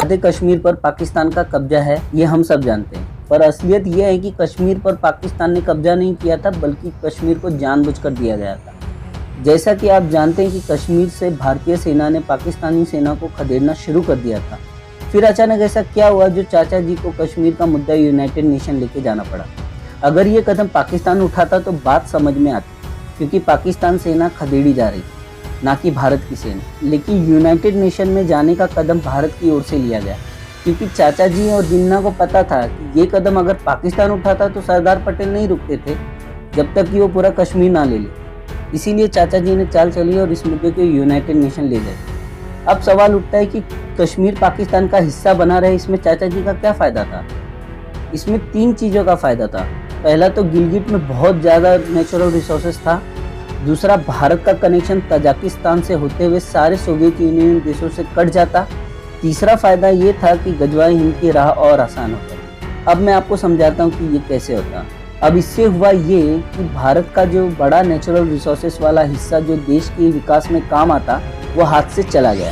आधे कश्मीर पर पाकिस्तान का कब्जा है, ये हम सब जानते हैं। पर असलियत यह है कि कश्मीर पर पाकिस्तान ने कब्जा नहीं किया था, बल्कि कश्मीर को जानबूझकर दिया गया था। जैसा कि आप जानते हैं कि कश्मीर से भारतीय सेना ने पाकिस्तानी सेना को खदेड़ना शुरू कर दिया था। फिर अचानक ऐसा क्या हुआ जो चाचा जी को कश्मीर का मुद्दा यूनाइटेड नेशन लेके जाना पड़ा। अगर ये कदम पाकिस्तान उठाता तो बात समझ में आती, क्योंकि पाकिस्तान सेना खदेड़ी जा रही, ना कि भारत की सेना। लेकिन यूनाइटेड नेशन में जाने का कदम भारत की ओर से लिया गया, क्योंकि चाचा जी और जिन्ना को पता था कि ये कदम अगर पाकिस्तान उठाता तो सरदार पटेल नहीं रुकते थे जब तक कि वो पूरा कश्मीर ना ले ले। इसीलिए चाचा जी ने चाल चली और इस मुद्दे को यूनाइटेड नेशन ले गए। अब सवाल उठता है कि कश्मीर पाकिस्तान का हिस्सा बना रहे, इसमें चाचा जी का क्या फ़ायदा था। इसमें 3 चीज़ों का फ़ायदा था। पहला तो गिलगिट में बहुत ज़्यादा नेचुरल रिसोर्सेज था। दूसरा, भारत का कनेक्शन तजाकिस्तान से होते हुए सारे सोवियत यूनियन देशों से कट जाता। तीसरा फ़ायदा ये था कि गजवाए हिंद की राह और आसान हो गई। अब मैं आपको समझाता हूँ कि ये कैसे होता। अब इससे हुआ ये कि भारत का जो बड़ा नेचुरल रिसोर्सेज वाला हिस्सा जो देश के विकास में काम आता, वो हाथ से चला गया।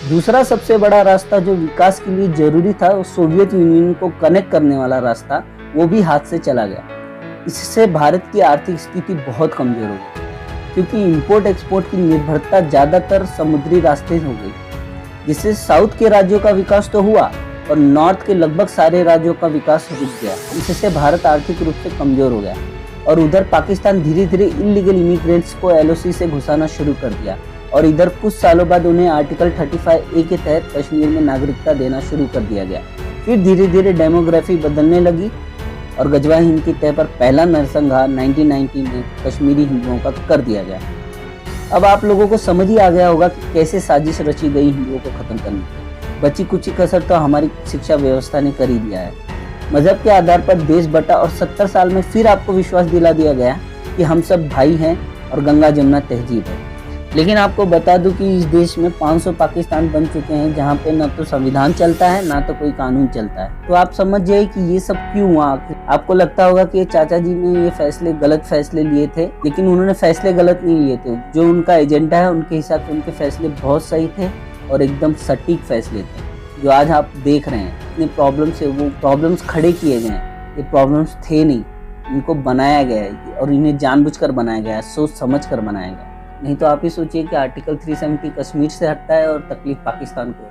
दूसरा सबसे बड़ा रास्ता जो विकास के लिए जरूरी था, वो सोवियत यूनियन को कनेक्ट करने वाला रास्ता, वो भी हाथ से चला गया। इससे भारत की आर्थिक स्थिति बहुत कमजोर हो गई, क्योंकि इंपोर्ट एक्सपोर्ट की निर्भरता ज़्यादातर समुद्री रास्ते हो गई, जिससे साउथ के राज्यों का विकास तो हुआ और नॉर्थ के लगभग सारे राज्यों का विकास रुक गया। इससे भारत आर्थिक रूप से कमजोर हो गया और उधर पाकिस्तान धीरे धीरे इलीगल इमिग्रेंट्स को LOC से घुसाना शुरू कर दिया और इधर कुछ सालों बाद उन्हें आर्टिकल 35A के तहत कश्मीर में नागरिकता देना शुरू कर दिया गया। फिर धीरे धीरे डेमोग्राफी बदलने लगी और गजवाए हिंद की तह पर पहला नरसंहार 1990 में कश्मीरी हिंदुओं का कर दिया गया। अब आप लोगों को समझ ही आ गया होगा कि कैसे साजिश रची गई हिंदुओं को खत्म करने की। बची कुछ कसर तो हमारी शिक्षा व्यवस्था ने कर ही दिया है। मजहब के आधार पर देश बटा और 70 साल में फिर आपको विश्वास दिला दिया गया कि हम सब भाई हैं और गंगा जमुना तहजीब है। लेकिन आपको बता दूं कि इस देश में 500 पाकिस्तान बन चुके हैं, जहां पे न तो संविधान चलता है ना तो कोई कानून चलता है। तो आप समझ जाइए कि ये सब क्यों हुआ। आपको लगता होगा कि चाचा जी ने ये गलत फैसले लिए थे, लेकिन उन्होंने फैसले गलत नहीं लिए थे। जो उनका एजेंडा है उनके हिसाब से उनके फैसले बहुत सही थे और एकदम सटीक फैसले थे। जो आज आप देख रहे हैं इतने प्रॉब्लम से वो प्रॉब्लम्स खड़े किए गए हैं, ये प्रॉब्लम्स थे नहीं, इनको बनाया गया है और इन्हें जानबूझकर बनाया गया है, सोच समझ कर बनाया गया। नहीं तो आप ही सोचिए कि आर्टिकल 370 कश्मीर से हटता है और तकलीफ पाकिस्तान को।